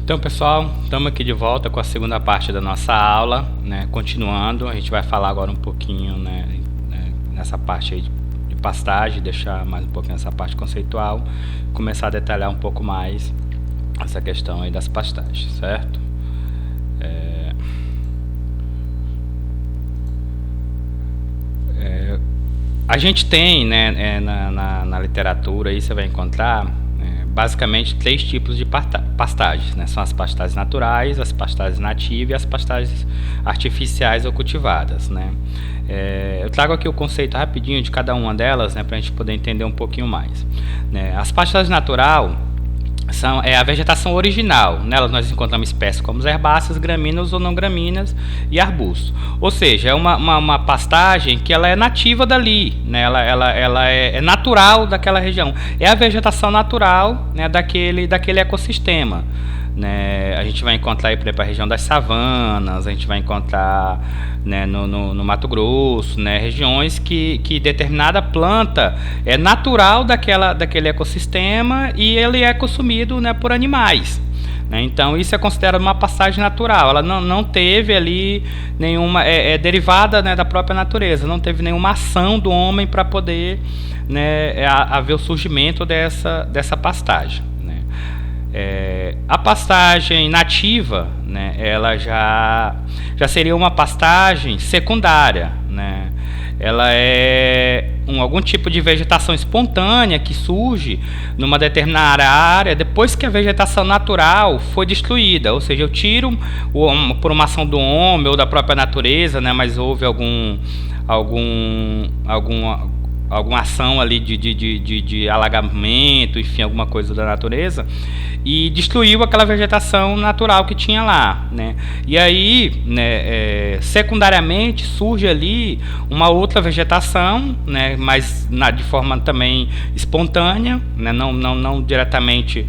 Então, pessoal, estamos aqui de volta com a segunda parte da nossa aula, né? Continuando, a gente vai falar agora um pouquinho, nessa parte aí de pastagem, deixar mais um pouquinho essa parte conceitual, começar a detalhar um pouco mais essa questão aí das pastagens, certo? A gente tem, na literatura, aí você vai encontrar basicamente 3 tipos de pastagens, né? São as pastagens naturais, as pastagens nativas e as pastagens artificiais ou cultivadas, né? Eu trago aqui o conceito rapidinho de cada uma delas, né, para a gente poder entender um pouquinho mais, né? As pastagens natural é a vegetação original. Nelas nós encontramos espécies como as herbáceas, gramíneas ou não gramíneas e arbustos. Ou seja, é uma pastagem que ela é nativa dali, né? Ela é natural daquela região. É a vegetação natural, né, daquele ecossistema. Né? A gente vai encontrar aí, por exemplo, a região das savanas, a gente vai encontrar, né, no Mato Grosso, né, regiões que determinada planta é natural daquele ecossistema e ele é consumido, né, por animais. Né? Então isso é considerado uma pastagem natural. Ela não teve ali nenhuma, é derivada, né, da própria natureza, não teve nenhuma ação do homem para poder, né, haver o surgimento dessa pastagem. A pastagem nativa, né, ela já seria uma pastagem secundária, né? Ela é algum tipo de vegetação espontânea que surge numa determinada área depois que a vegetação natural foi destruída, ou seja, eu tiro por uma ação do homem ou da própria natureza, né, mas houve alguma ação ali de alagamento, enfim, alguma coisa da natureza, e destruiu aquela vegetação natural que tinha lá, né? E aí, né, secundariamente surge ali uma outra vegetação, né, mas de forma também espontânea, né, não diretamente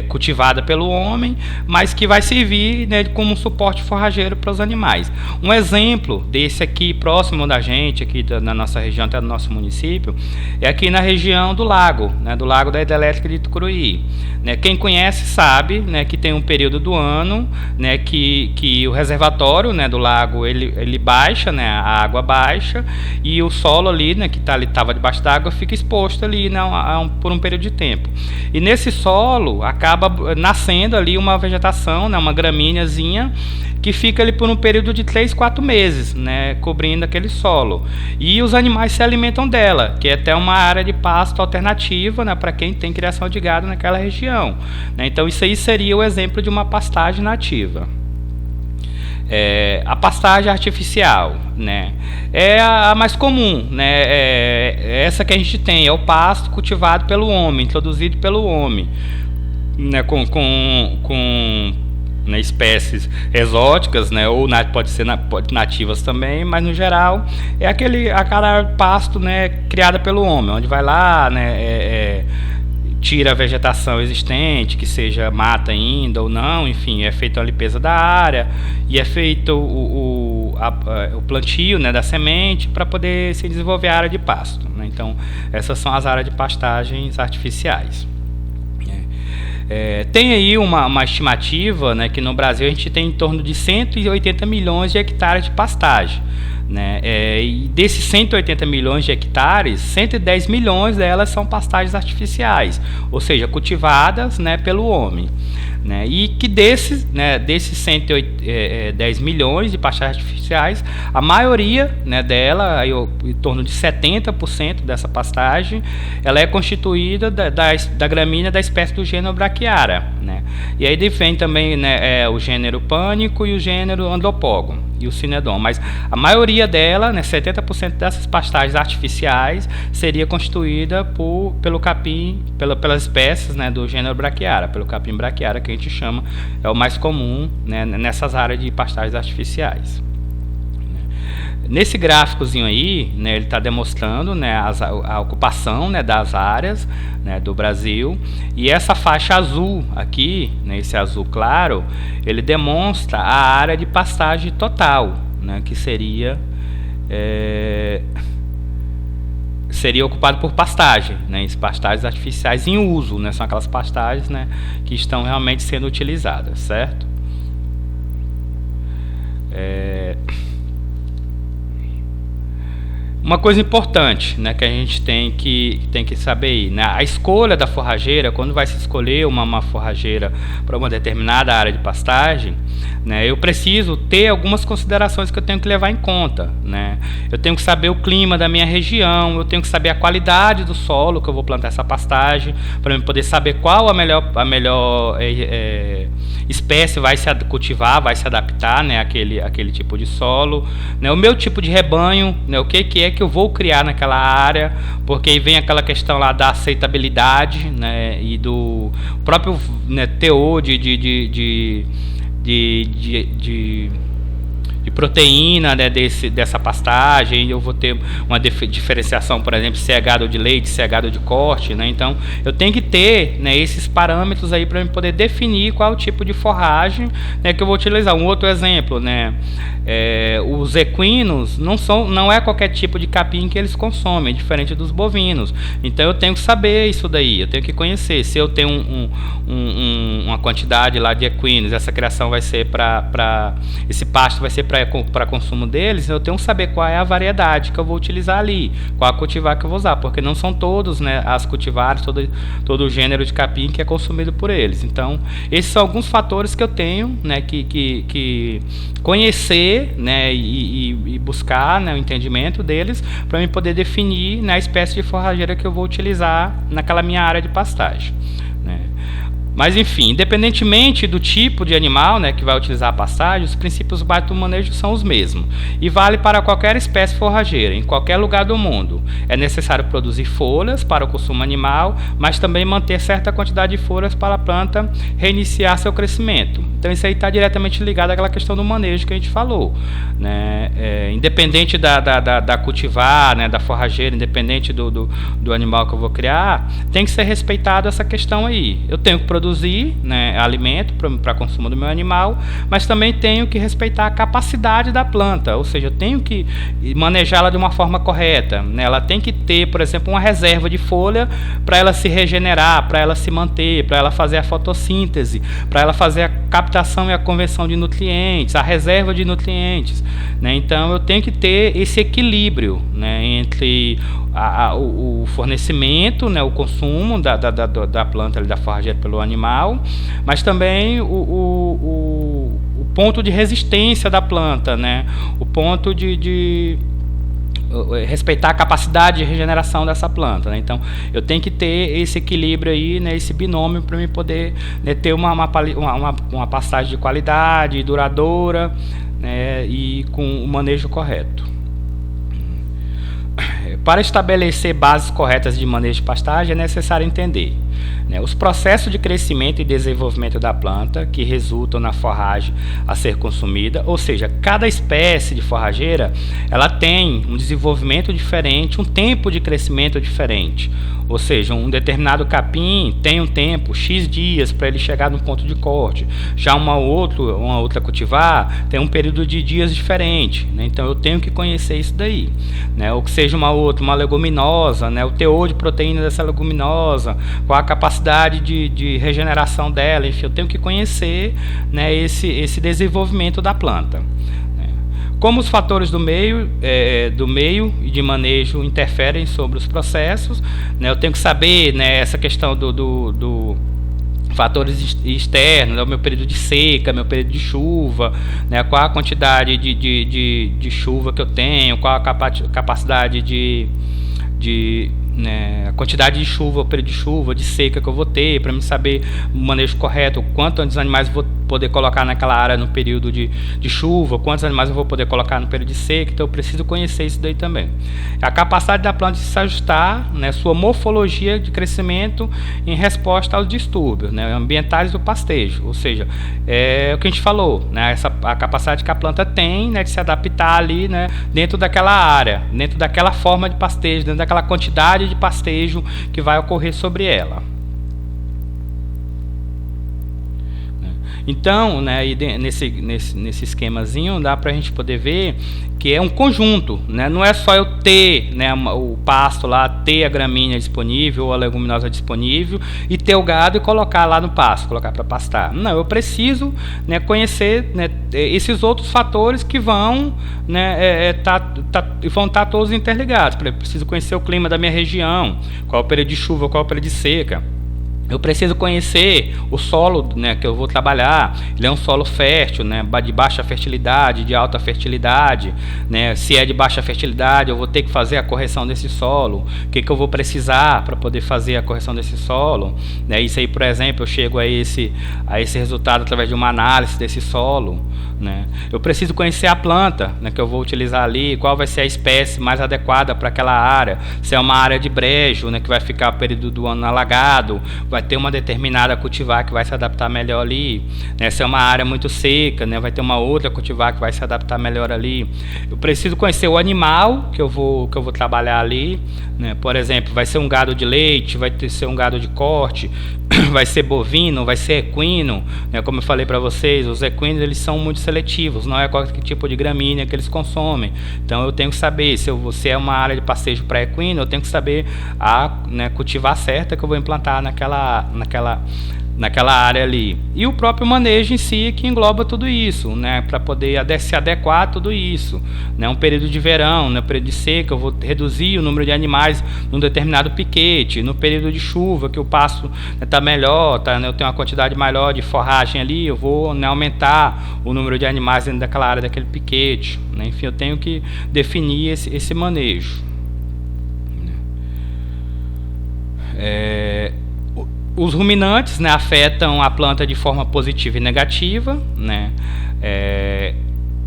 cultivada pelo homem, mas que vai servir, né, como suporte forrageiro para os animais. Um exemplo desse aqui próximo da gente, aqui na nossa região, até do nosso município, é aqui na região do lago, né, do lago da hidrelétrica de Tucuruí. Né, quem conhece sabe, né, que tem um período do ano, né, que o reservatório, né, do lago ele baixa, né, a água baixa e o solo ali, né, que estava debaixo d'água fica exposto ali, né, por um período de tempo. E nesse solo acaba nascendo ali uma vegetação, né, uma gramíneazinha, que fica ali por um período de 3, 4 meses, né, cobrindo aquele solo. E os animais se alimentam dela, que é até uma área de pasto alternativa, né, para quem tem criação de gado naquela região. Né? Então isso aí seria o exemplo de uma pastagem nativa. A pastagem artificial, né, é a mais comum, né, essa que a gente tem, é o pasto cultivado pelo homem, introduzido pelo homem, né, com né, espécies exóticas, né, ou pode ser nativas também, mas no geral é aquela pasto, né, criada pelo homem, onde vai lá, né, tira a vegetação existente, que seja mata ainda ou não, enfim, é feita a limpeza da área e é feito o plantio, né, da semente para poder se desenvolver a área de pasto. Né? Então, essas são as áreas de pastagens artificiais. Tem aí uma estimativa, né, que no Brasil a gente tem em torno de 180 milhões de hectares de pastagem. Né? E desses 180 milhões de hectares, 110 milhões delas são pastagens artificiais, ou seja, cultivadas, né, pelo homem. Né? E que desses 110 milhões de pastagens artificiais, a maioria, né, dela, em torno de 70% dessa pastagem, ela é constituída da gramínea da espécie do gênero Brachiara. Né? E aí vem também, né, o gênero Pânico e o gênero Andropogon e o Cinedon, mas a maioria dela, né, 70% dessas pastagens artificiais seria constituída pelo capim, pelas espécies, né, do gênero Brachiara, pelo capim Brachiara, que a gente chama, é o mais comum, né, nessas áreas de pastagens artificiais. Nesse gráficozinho aí, né, ele está demonstrando, né, a ocupação, né, das áreas, né, do Brasil, e essa faixa azul aqui, né, esse azul claro, ele demonstra a área de pastagem total, né, que seria seria ocupado por pastagem, né, pastagens artificiais em uso, né, são aquelas pastagens, né, que estão realmente sendo utilizadas, certo? Uma coisa importante, né, que a gente tem que saber aí, né, a escolha da forrageira, quando vai se escolher uma forrageira para uma determinada área de pastagem, né, eu preciso ter algumas considerações que eu tenho que levar em conta, né. Eu tenho que saber o clima da minha região, eu tenho que saber a qualidade do solo que eu vou plantar essa pastagem, para eu poder saber qual a melhor espécie vai se cultivar, vai se adaptar, né, àquele tipo de solo, né, o meu tipo de rebanho, né, o que é que eu vou criar naquela área, porque aí vem aquela questão lá da aceitabilidade, né, e do próprio, né, teor de proteína, né, dessa pastagem. Eu vou ter uma diferenciação, por exemplo, se é gado de leite, se é gado de corte, né? Então eu tenho que ter, né, esses parâmetros aí para eu poder definir qual é o tipo de forragem, né, que eu vou utilizar. Um outro exemplo, né, os equinos não é qualquer tipo de capim que eles consomem, diferente dos bovinos. Então eu tenho que saber isso daí, eu tenho que conhecer. Se eu tenho uma quantidade lá de equinos, essa criação vai ser para esse pasto vai ser para consumo deles, eu tenho que saber qual é a variedade que eu vou utilizar ali, qual a cultivar que eu vou usar, porque não são todos, né, as cultivares, todo o gênero de capim que é consumido por eles. Então esses são alguns fatores que eu tenho, né, que conhecer, né, e buscar, né, o entendimento deles para eu poder definir, né, a espécie de forrageira que eu vou utilizar naquela minha área de pastagem, né. Mas enfim, independentemente do tipo de animal, né, que vai utilizar a pastagem, os princípios básicos do manejo são os mesmos e vale para qualquer espécie forrageira, em qualquer lugar do mundo. É necessário produzir folhas para o consumo animal, mas também manter certa quantidade de folhas para a planta reiniciar seu crescimento. Então isso aí está diretamente ligado àquela questão do manejo que a gente falou, né? Independente da cultivar, né, da forrageira, independente do animal que eu vou criar, tem que ser respeitado essa questão aí. Eu tenho que produzir, né, alimento para consumo do meu animal, mas também tenho que respeitar a capacidade da planta, ou seja, eu tenho que manejá-la de uma forma correta, né? Ela tem que ter, por exemplo, uma reserva de folha para ela se regenerar, para ela se manter, para ela fazer a fotossíntese, para ela fazer a captação e a conversão de nutrientes, a reserva de nutrientes, né? Então eu tenho que ter esse equilíbrio, né, entre o fornecimento, né, o consumo da planta, da forrageira pelo animal, mas também o ponto de resistência da planta, né, o ponto de respeitar a capacidade de regeneração dessa planta, né? Então eu tenho que ter esse equilíbrio aí, né, esse binômio para me poder, né, ter uma pastagem de qualidade, duradoura, né, e com o manejo correto. Para estabelecer bases corretas de manejo de pastagem é necessário entender, né, os processos de crescimento e desenvolvimento da planta que resultam na forragem a ser consumida, ou seja, cada espécie de forrageira ela tem um desenvolvimento diferente, um tempo de crescimento diferente. Ou seja, um determinado capim tem um tempo, X dias, para ele chegar no ponto de corte. Já uma outra cultivar tem um período de dias diferente, né? Então eu tenho que conhecer isso daí, né? Ou que seja uma leguminosa, né? O teor de proteína dessa leguminosa, qual a capacidade de regeneração dela, enfim, eu tenho que conhecer, né, esse desenvolvimento da planta. Como os fatores do meio e de manejo interferem sobre os processos, né, eu tenho que saber, né, essa questão do fatores externos, né, o meu período de seca, meu período de chuva, né, qual a quantidade de chuva que eu tenho, qual a capacidade né, a quantidade de chuva, o período de chuva, de seca que eu vou ter, para me saber o manejo correto, quantos animais eu vou poder colocar naquela área no período de chuva, quantos animais eu vou poder colocar no período de seca. Então eu preciso conhecer isso daí também. A capacidade da planta de se ajustar, né, sua morfologia de crescimento em resposta aos distúrbios, né, ambientais do pastejo, ou seja, é o que a gente falou, né, a capacidade que a planta tem, né, de se adaptar ali, né, dentro daquela área, dentro daquela forma de pastejo, dentro daquela quantidade de pastejo que vai ocorrer sobre ela. Então, né, nesse esquemazinho dá para a gente poder ver que é um conjunto, né? Não é só eu ter, né, o pasto lá, ter a gramínea disponível ou a leguminosa disponível e ter o gado e colocar lá no pasto, colocar para pastar. Não, eu preciso, né, conhecer, né, esses outros fatores que vão, né, vão estar todos interligados. Eu preciso conhecer o clima da minha região, qual é o período de chuva, qual é o período de seca. Eu preciso conhecer o solo, né, que eu vou trabalhar. Ele é um solo fértil, né, de baixa fertilidade, de alta fertilidade, né? Se é de baixa fertilidade, eu vou ter que fazer a correção desse solo. O que eu vou precisar para poder fazer a correção desse solo? Né? Isso aí, por exemplo, eu chego a esse resultado através de uma análise desse solo. Né? Eu preciso conhecer a planta, né, que eu vou utilizar ali, qual vai ser a espécie mais adequada para aquela área. Se é uma área de brejo, né, que vai ficar o período do ano alagado, vai ter uma determinada cultivar que vai se adaptar melhor ali, né? Se é uma área muito seca, né, vai ter uma outra cultivar que vai se adaptar melhor ali. Eu preciso conhecer o animal que eu vou trabalhar ali, né? Por exemplo, vai ser um gado de leite, vai ser um gado de corte, vai ser bovino, vai ser equino, né? Como eu falei para vocês, os equinos eles são muito seletivos, não é qualquer tipo de gramínea que eles consomem. Então eu tenho que saber se você é uma área de pastejo para equino, eu tenho que saber a cultivar certa que eu vou implantar naquela área ali. E o próprio manejo em si que engloba tudo isso, né, para poder se adequar a tudo isso, né, um período de verão, no período de seca eu vou reduzir o número de animais num determinado piquete, no período de chuva que o pasto está melhor, né, eu tenho uma quantidade maior de forragem ali, eu vou, né, aumentar o número de animais dentro daquela área, daquele piquete, né, enfim, eu tenho que definir esse manejo. Os ruminantes, né, afetam a planta de forma positiva e negativa, né?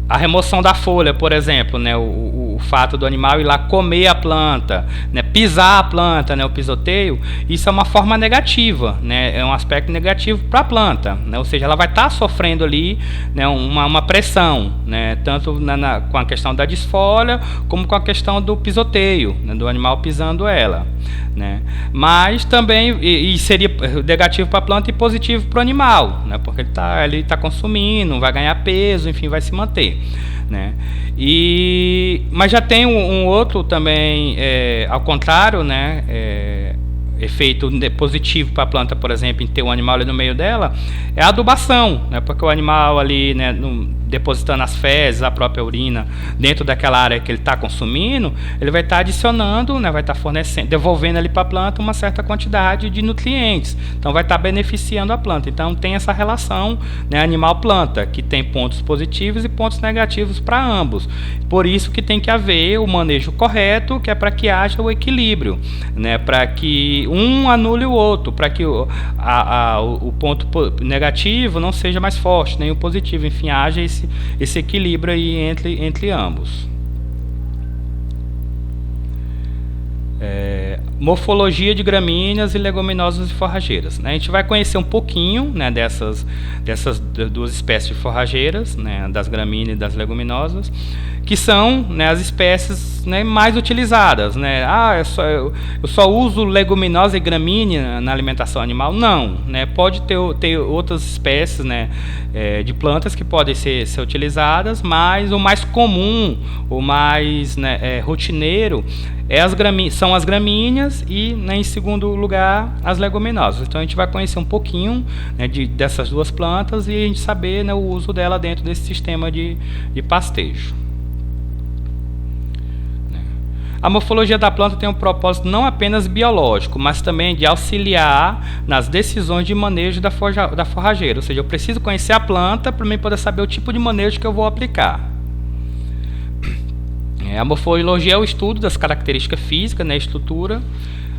A remoção da folha, por exemplo, né, o fato do animal ir lá comer a planta, né, pisar a planta, né, o pisoteio, isso é uma forma negativa, né, é um aspecto negativo para a planta, né, ou seja, ela vai estar sofrendo ali, né, uma pressão, né, tanto com a questão da desfolha, como com a questão do pisoteio, né, do animal pisando ela. Né? Mas também e seria negativo para a planta e positivo para o animal, né? Porque ele está consumindo, vai ganhar peso, enfim, vai se manter, né? Mas já tem um outro também, ao contrário, né? Efeito positivo para a planta, por exemplo, em ter um animal ali no meio dela, é a adubação, né? Porque o animal ali, né, depositando as fezes, a própria urina dentro daquela área que ele está consumindo, ele vai estar adicionando, né, vai estar fornecendo, devolvendo ali para a planta uma certa quantidade de nutrientes, então vai estar beneficiando a planta. Então tem essa relação, né, animal-planta, que tem pontos positivos e pontos negativos para ambos. Por isso que tem que haver o manejo correto, que é para que haja o equilíbrio, né, para que um anule o outro, para que o ponto negativo não seja mais forte, nem o positivo, enfim, haja esse equilíbrio aí entre ambos. Morfologia de gramíneas e leguminosas e forrageiras, né? A gente vai conhecer um pouquinho, né, dessas duas espécies de forrageiras, né, das gramíneas e das leguminosas, que são, né, as espécies, né, mais utilizadas, né? Eu só uso leguminosa e gramínea na alimentação animal? Não, né? Pode ter outras espécies, né, de plantas que podem ser utilizadas, mas o mais comum, o mais, né, rotineiro são as gramíneas e, né, em segundo lugar, as leguminosas. Então a gente vai conhecer um pouquinho, né, dessas duas plantas e a gente saber, né, o uso dela dentro desse sistema de pastejo. A morfologia da planta tem um propósito não apenas biológico, mas também de auxiliar nas decisões de manejo da forrageira. Ou seja, eu preciso conhecer a planta para mim poder saber o tipo de manejo que eu vou aplicar. A morfologia é o estudo das características físicas, né, estrutura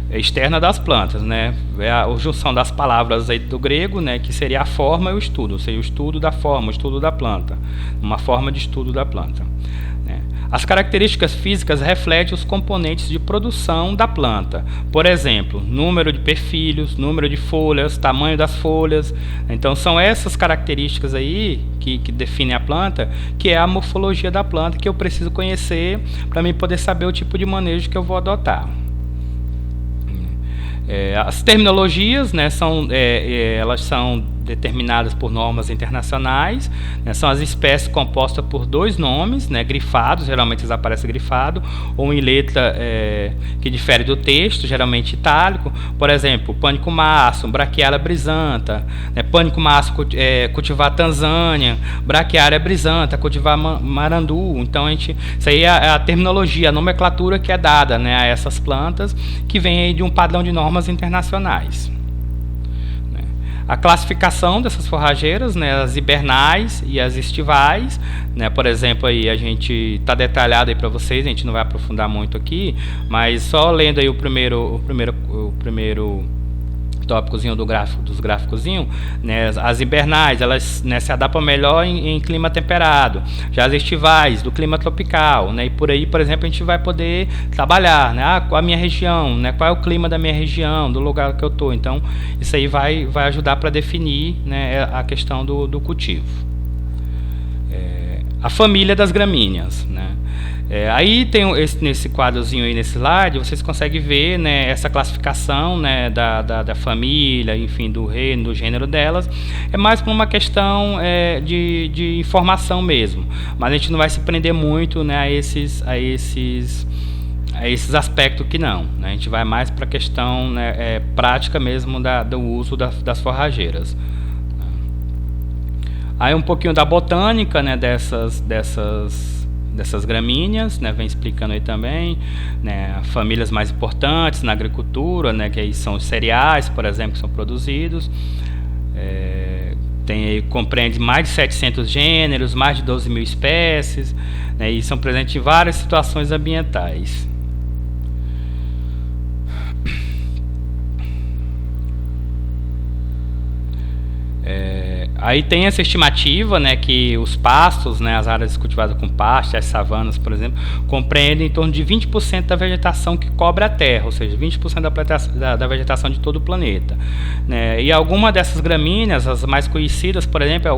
externa das plantas, né? É a junção das palavras aí do grego, né, que seria a forma e o estudo, ou seja, o estudo da forma, o estudo da planta, uma forma de estudo da planta, né? As características físicas refletem os componentes de produção da planta, por exemplo, número de perfilhos, número de folhas, tamanho das folhas. Então são essas características aí que definem a planta, que é a morfologia da planta, que eu preciso conhecer para mim poder saber o tipo de manejo que eu vou adotar. As terminologias, né, elas são determinadas por normas internacionais, né, são as espécies compostas por dois nomes, né, grifados, geralmente eles aparecem grifado, ou em letra que difere do texto, geralmente itálico. Por exemplo, pânico maço, braquiária brisanta, né, pânico maço cultivar Tanzânia, braquiária brisanta, cultivar Marandu. Então isso aí é a terminologia, a nomenclatura que é dada, né, a essas plantas, que vem aí de um padrão de normas internacionais. A classificação dessas forrageiras, né, as hibernais e as estivais, né, por exemplo, aí a gente está detalhado aí para vocês, a gente não vai aprofundar muito aqui, mas só lendo aí o primeiro tópicozinho dos gráficozinhos, né, as hibernais, elas, né, se adaptam melhor em clima temperado, já as estivais do clima tropical, né, e por aí, por exemplo, a gente vai poder trabalhar, né, qual a minha região, né, qual é o clima da minha região, do lugar que eu estou. Então isso aí vai ajudar para definir, né, a questão do cultivo. A família das gramíneas, né. Aí tem nesse quadrozinho aí, nesse slide, vocês conseguem ver, né, essa classificação, né, da família, enfim, do reino, do gênero delas. É mais por uma questão de informação mesmo, mas a gente não vai se prender muito, né, a esses aspectos que não, né? A gente vai mais para a questão, né, prática mesmo do uso das forrageiras. Aí um pouquinho da botânica, né, dessas gramíneas, né, vem explicando aí também, né, famílias mais importantes na agricultura, né, que aí são os cereais, por exemplo, que são produzidos. Compreende mais de 700 gêneros, mais de 12 mil espécies, né, e são presentes em várias situações ambientais. Aí tem essa estimativa, né, que os pastos, né, as áreas cultivadas com pasto, as savanas, por exemplo, compreendem em torno de 20% da vegetação que cobre a Terra, ou seja, 20% da vegetação de todo o planeta, né. E alguma dessas gramíneas, as mais conhecidas, por exemplo, é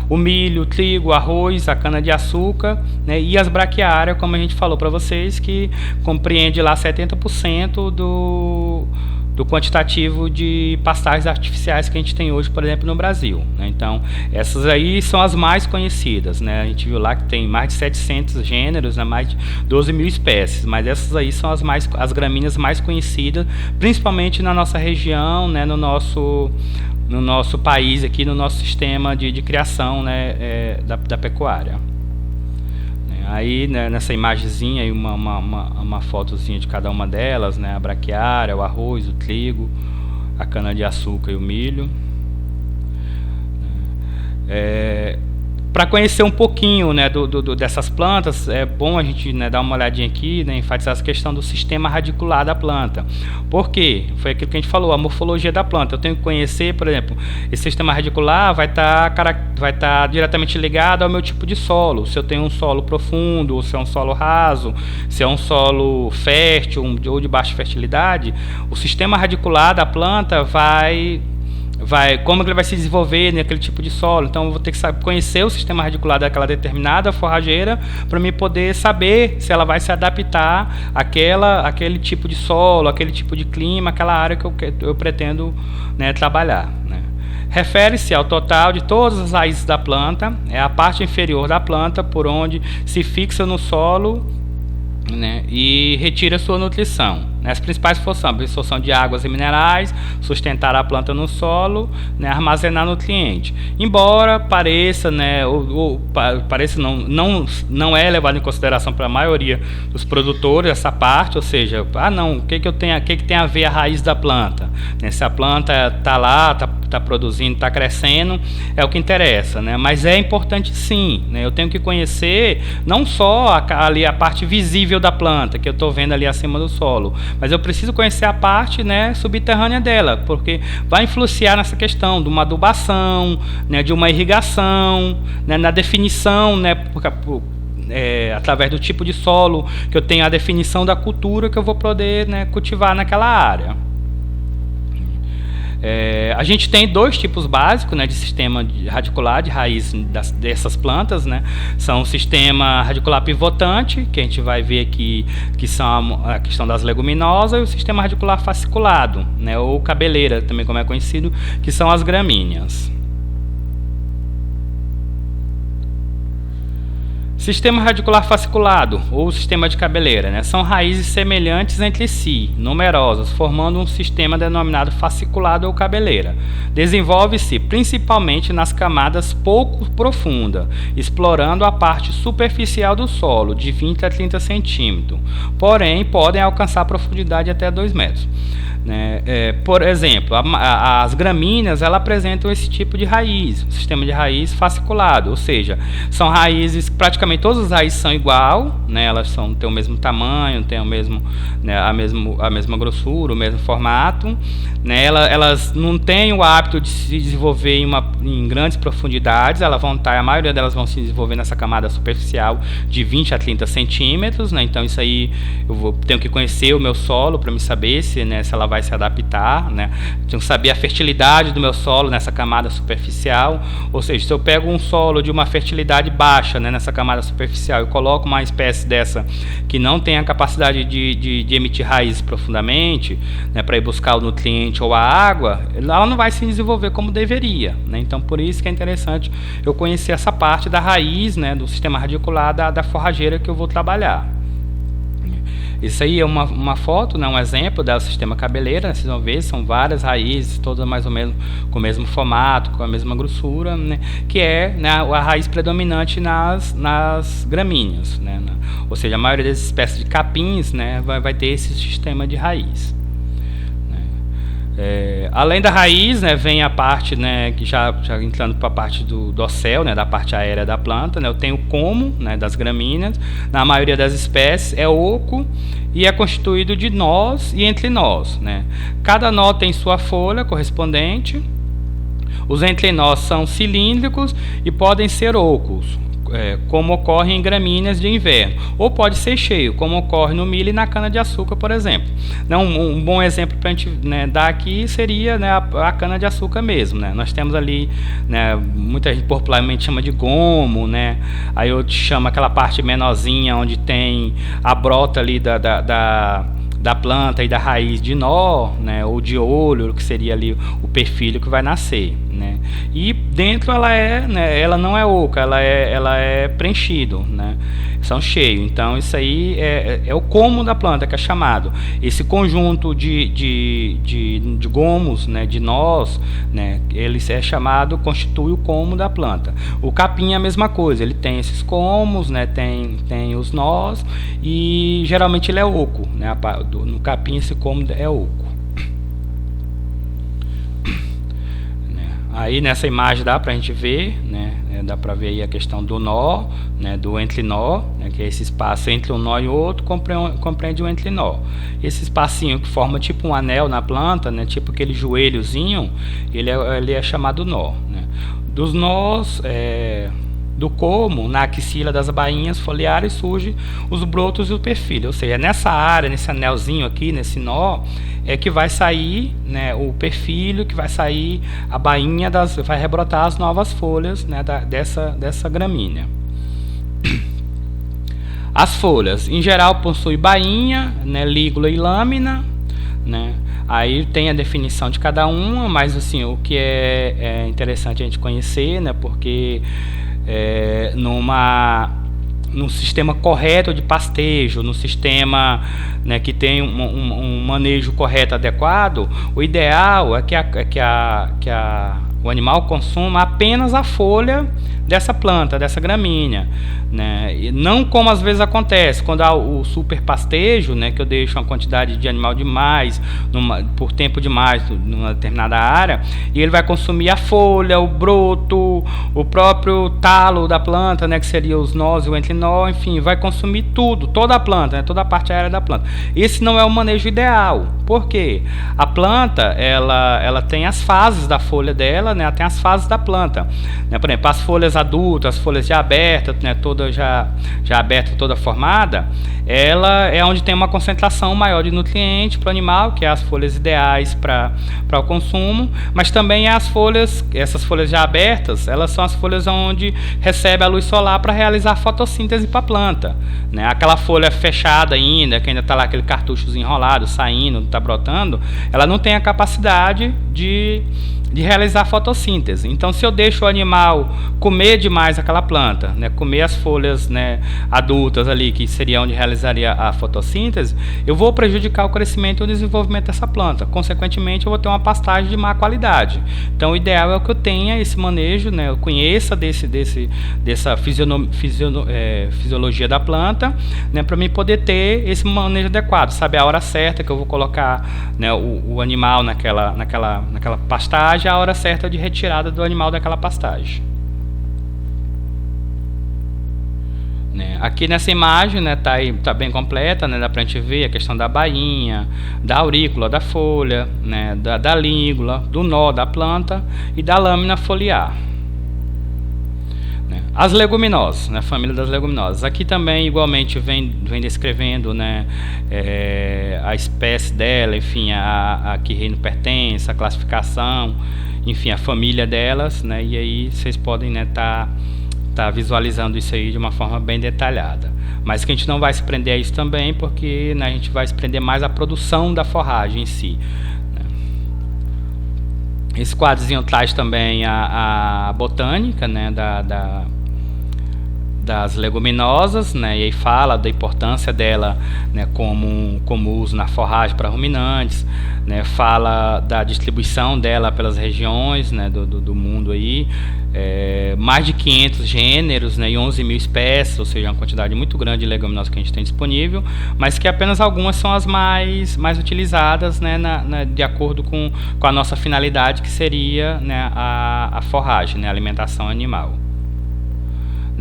o milho, o trigo, o arroz, a cana-de-açúcar, né, e as braquiárias, como a gente falou para vocês, que compreende lá 70% do quantitativo de pastagens artificiais que a gente tem hoje, por exemplo, no Brasil, né? Então, essas aí são as mais conhecidas, né? A gente viu lá que tem mais de 700 gêneros, né? Mais de 12 mil espécies, mas essas aí são as gramíneas mais conhecidas, principalmente na nossa região, né? No nosso país aqui, no nosso sistema de criação, né? Da pecuária. Aí, né, nessa imagenzinha aí, uma fotozinha de cada uma delas, né, a braquiária, o arroz, o trigo, a cana-de-açúcar e o milho. Para conhecer um pouquinho, né, dessas plantas, é bom a gente, né, dar uma olhadinha aqui, né, enfatizar essa questão do sistema radicular da planta. Por quê? Foi aquilo que a gente falou, a morfologia da planta. Eu tenho que conhecer, por exemplo, esse sistema radicular vai estar diretamente ligado ao meu tipo de solo. Se eu tenho um solo profundo, ou se é um solo raso, se é um solo fértil ou de baixa fertilidade, o sistema radicular da planta como ele vai se desenvolver naquele tipo de solo. Então eu vou ter que conhecer o sistema radicular daquela determinada forrageira para me poder saber se ela vai se adaptar àquele tipo de solo, aquele tipo de clima, aquela área que eu pretendo, né, trabalhar, né. Refere-se ao total de todas as raízes da planta, é a parte inferior da planta por onde se fixa no solo, né, e retira sua nutrição. As principais funções: absorção de águas e minerais, sustentar a planta no solo, né, armazenar nutrientes. Embora pareça, né, pareça não é levado em consideração para a maioria dos produtores essa parte, ou seja, o que tem a ver a raiz da planta, né, se a planta está lá, está produzindo, está crescendo, é o que interessa, né? Mas é importante sim, né? Eu tenho que conhecer não só ali a parte visível da planta que eu estou vendo ali acima do solo, mas eu preciso conhecer a parte, né, subterrânea dela, porque vai influenciar nessa questão de uma adubação, né, de uma irrigação, né, na definição, né, através do tipo de solo que eu tenho, a definição da cultura que eu vou poder, né, cultivar naquela área. A gente tem dois tipos básicos, né, de sistema radicular de raiz dessas plantas, né? São o sistema radicular pivotante, que a gente vai ver aqui, que são a questão das leguminosas, e o sistema radicular fasciculado, né, ou cabeleira, também como é conhecido, que são as gramíneas. Sistema radicular fasciculado, ou sistema de cabeleira, né? São raízes semelhantes entre si, numerosas, formando um sistema denominado fasciculado ou cabeleira. Desenvolve-se principalmente nas camadas pouco profundas, explorando a parte superficial do solo, de 20 a 30 centímetros. Porém, podem alcançar profundidade até 2 metros. Por exemplo, as gramíneas, ela apresentam esse tipo de raiz, um sistema de raiz fasciculado, ou seja, são raízes, praticamente todas as raízes são igual, né, elas têm o mesmo tamanho, têm o mesmo, né, a mesma grossura, o mesmo formato, né, elas não têm o hábito de se desenvolver em grandes profundidades, a maioria delas vão se desenvolver nessa camada superficial de 20 a 30 centímetros, né, então isso aí tenho que conhecer o meu solo para me saber se ela vai se adaptar, né? Tenho que saber a fertilidade do meu solo nessa camada superficial, ou seja, se eu pego um solo de uma fertilidade baixa, né, nessa camada superficial e coloco uma espécie dessa que não tem a capacidade de emitir raízes profundamente, né, para ir buscar o nutriente ou a água, ela não vai se desenvolver como deveria, né? Então por isso que é interessante eu conhecer essa parte da raiz, né, do sistema radicular da forrageira que eu vou trabalhar. Isso aí é uma foto, né, um exemplo do sistema cabeleira, né, vocês vão ver, são várias raízes, todas mais ou menos com o mesmo formato, com a mesma grossura, né, que é, né, a raiz predominante nas gramíneas, né, ou seja, a maioria das espécies de capins, né, vai ter esse sistema de raiz. Além da raiz, né, vem a parte, né, que já entrando para a parte do dossel, né, da parte aérea da planta, né, eu tenho o como, né, das gramíneas, na maioria das espécies é oco e é constituído de nós e entrenós, né. Cada nó tem sua folha correspondente, os entrenós são cilíndricos e podem ser ocos, como ocorre em gramíneas de inverno, ou pode ser cheio, como ocorre no milho e na cana-de-açúcar, por exemplo. Um bom exemplo para a gente, né, dar aqui seria, né, a cana-de-açúcar mesmo, né? Nós temos ali, né, muita gente popularmente chama de gomo, né? Aí eu te chamo aquela parte menorzinha onde tem a brota ali da planta e da raiz de nó, né, ou de olho, que seria ali o perfilho que vai nascer, né? E dentro ela não é oca, ela é preenchido, né? São cheios. Então isso aí é o como da planta, que é chamado. Esse conjunto de gomos, né, de nós, né, ele é chamado, constitui o como da planta. O capim é a mesma coisa, ele tem esses comos, né, tem os nós, e geralmente ele é oco, né? No capim esse como é oco. Aí nessa imagem dá para a gente ver, né, dá para ver aí a questão do nó, né, do entrenó, né, que é esse espaço entre um nó e outro, compreende o entrenó. Esse espacinho que forma tipo um anel na planta, né, tipo aquele joelhozinho, ele é chamado nó, né. Dos nós, do como, na axila das bainhas foliares surgem os brotos e o perfilho, ou seja, nessa área, nesse anelzinho aqui, nesse nó, é que vai sair, né, o perfilho, que vai sair a bainha, vai rebrotar as novas folhas, né, dessa gramínea. As folhas, em geral, possuem bainha, né, lígula e lâmina, né. Aí tem a definição de cada uma, mas assim, o que é interessante a gente conhecer, né, porque num sistema correto de pastejo, num sistema, né, que tem um manejo correto, adequado, o ideal é que o animal consuma apenas a folha dessa planta, dessa gramínea, né? E não como às vezes acontece, quando há o super pastejo, né, que eu deixo uma quantidade de animal demais, por tempo demais, numa determinada área, e ele vai consumir a folha, o broto, o próprio talo da planta, né, que seria os nós e o entrenó, enfim, vai consumir tudo, toda a planta, né, toda a parte aérea da planta. Esse não é o manejo ideal. Por quê? A planta, ela tem as fases da folha dela, dela, né, tem as fases da planta, né, por exemplo, as folhas adultas, as folhas já abertas, né, toda já aberta, toda formada, ela é onde tem uma concentração maior de nutriente para o animal, que é as folhas ideais para o consumo, mas também as folhas, essas folhas já abertas, elas são as folhas onde recebe a luz solar para realizar a fotossíntese para a planta, né, aquela folha fechada ainda, que ainda está lá aquele cartucho enrolado, saindo, está brotando, ela não tem a capacidade de realizar fotossíntese. Então, se eu deixo o animal comer demais aquela planta, né, comer as folhas, né, adultas ali, que seria onde realizaria a fotossíntese, eu vou prejudicar o crescimento e o desenvolvimento dessa planta. Consequentemente, eu vou ter uma pastagem de má qualidade. Então, o ideal é que eu tenha esse manejo, né, eu conheça dessa fisiologia da planta, né, para mim poder ter esse manejo adequado, saber a hora certa que eu vou colocar, né, o animal naquela pastagem, a hora certa de retirada do animal daquela pastagem. Né, aqui nessa imagem, né, tá bem completa, né, dá pra gente ver a questão da bainha, da aurícula da folha, né, da lígula, do nó da planta e da lâmina foliar. As leguminosas, né, família das leguminosas. Aqui também igualmente vem descrevendo, né, a espécie dela, enfim, a que reino pertence, a classificação, enfim, a família delas, né, e aí vocês podem, né, tá visualizando isso aí de uma forma bem detalhada. Mas que a gente não vai se prender a isso também, porque, né, a gente vai se prender mais à produção da forragem em si. Esse quadrozinho traz também a botânica, né, das leguminosas, né, e aí fala da importância dela, né, como uso na forragem para ruminantes, né, fala da distribuição dela pelas regiões, né, do mundo aí, mais de 500 gêneros, né, e 11 mil espécies, ou seja, uma quantidade muito grande de leguminosas que a gente tem disponível, mas que apenas algumas são as mais utilizadas, né, de acordo com a nossa finalidade, que seria, né, a forragem, né, a alimentação animal.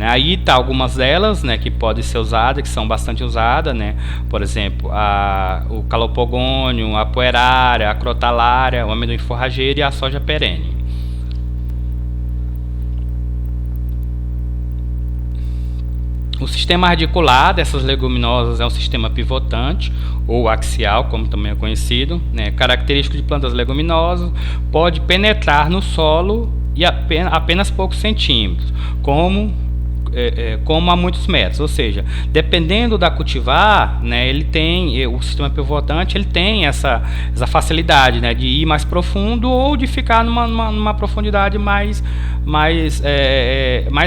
Aí tá algumas delas, né, que podem ser usadas, que são bastante usadas, né, por exemplo, o calopogônio, a poerária, a crotalária, o amendoim forrageiro e a soja perene. O sistema radicular dessas leguminosas é um sistema pivotante ou axial, como também é conhecido, né, característico de plantas leguminosas, pode penetrar no solo e apenas poucos centímetros, como a muitos metros, ou seja, dependendo da cultivar, né, ele tem, o sistema pivotante, ele tem essa facilidade, né, de ir mais profundo ou de ficar numa profundidade mais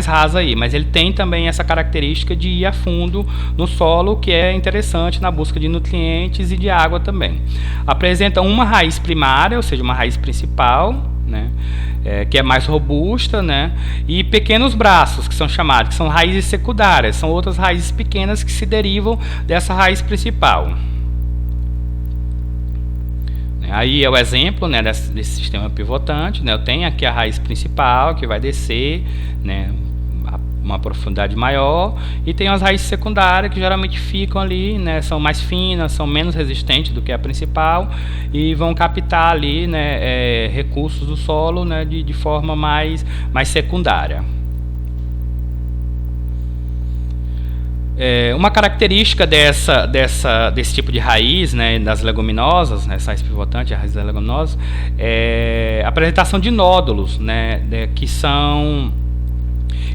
rasa aí, mas ele tem também essa característica de ir a fundo no solo, que é interessante na busca de nutrientes e de água também. Apresenta uma raiz primária, ou seja, uma raiz principal, né, que é mais robusta, né, e pequenos braços, que são chamados, que são raízes secundárias, são outras raízes pequenas que se derivam dessa raiz principal. Aí é o exemplo, né, desse sistema pivotante, né, eu tenho aqui a raiz principal, que vai descer, né, uma profundidade maior, e tem as raízes secundárias que geralmente ficam ali, né, são mais finas, são menos resistentes do que a principal e vão captar ali, né, recursos do solo, né, de forma mais secundária. Uma característica desse tipo de raiz, né, das leguminosas, né, essa raiz pivotante, a raiz das leguminosas, é a apresentação de nódulos, né, que são...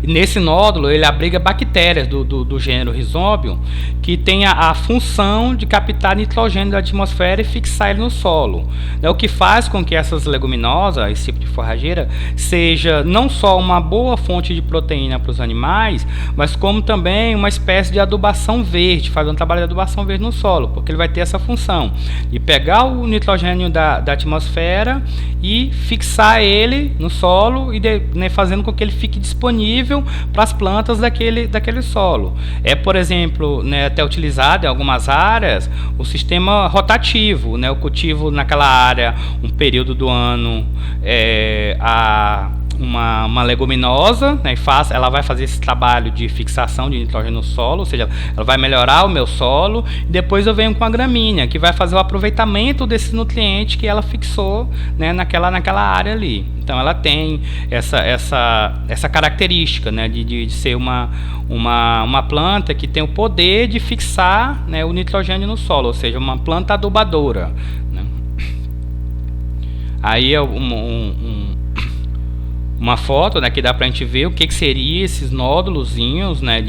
Nesse nódulo ele abriga bactérias do gênero Rhizobium, que tem a função de captar nitrogênio da atmosfera e fixar ele no solo. O que faz com que essas leguminosas, esse tipo de forrageira, seja não só uma boa fonte de proteína para os animais, mas como também uma espécie de adubação verde, faz um trabalho de adubação verde no solo, porque ele vai ter essa função de pegar o nitrogênio da atmosfera e fixar ele no solo, e né, fazendo com que ele fique disponível para as plantas daquele solo. Por exemplo, né, até utilizado em algumas áreas o sistema rotativo, né, o cultivo naquela área um período do ano uma leguminosa, né, ela vai fazer esse trabalho de fixação de nitrogênio no solo, ou seja, ela vai melhorar o meu solo, e depois eu venho com a gramínea, que vai fazer o aproveitamento desse nutriente que ela fixou, né, naquela área ali. Então ela tem essa característica, né, de ser uma planta que tem o poder de fixar, né, o nitrogênio no solo, ou seja, uma planta adubadora, né. Aí é uma foto, né, que dá pra gente ver o que seria esses nódulozinhos, né,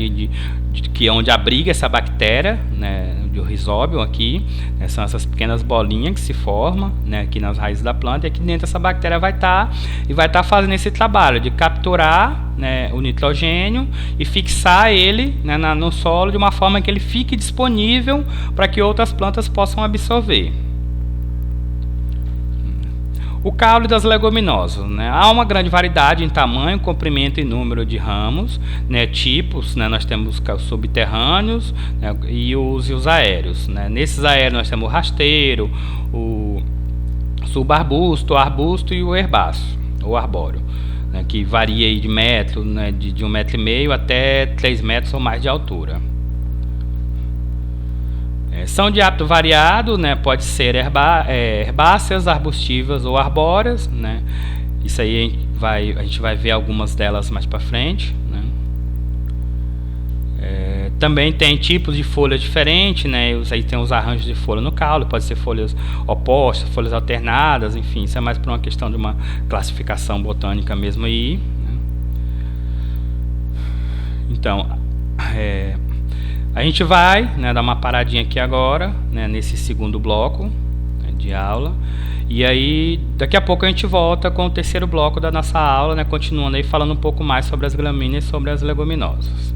que é onde abriga essa bactéria, né, do Rhizobium aqui, né, são essas pequenas bolinhas que se formam, né, aqui nas raízes da planta, e aqui dentro essa bactéria vai estar fazendo esse trabalho de capturar, né, o nitrogênio e fixar ele, né, no solo de uma forma que ele fique disponível para que outras plantas possam absorver. O caule das leguminosas, né? Há uma grande variedade em tamanho, comprimento e número de ramos, né? Tipos, né? Nós temos os subterrâneos, né? e os aéreos, né? Nesses aéreos nós temos o rasteiro, o subarbusto, o arbusto e o herbáceo, ou arbóreo, né? Que varia aí de metro, né? de 1,5 m até 3 metros ou mais de altura. São de hábito variado, né? Pode ser herbáceas, arbustivas ou arbóreas, né? Isso aí a gente vai ver algumas delas mais para frente, né? Também tem tipos de folhas diferentes, né? Aí tem os arranjos de folha no caule, pode ser folhas opostas, folhas alternadas, enfim, isso é mais por uma questão de uma classificação botânica mesmo aí, né? Então, a gente vai, né, dar uma paradinha aqui agora, né, nesse segundo bloco, né, de aula. E aí, daqui a pouco a gente volta com o terceiro bloco da nossa aula, né, continuando aí falando um pouco mais sobre as gramíneas e sobre as leguminosas.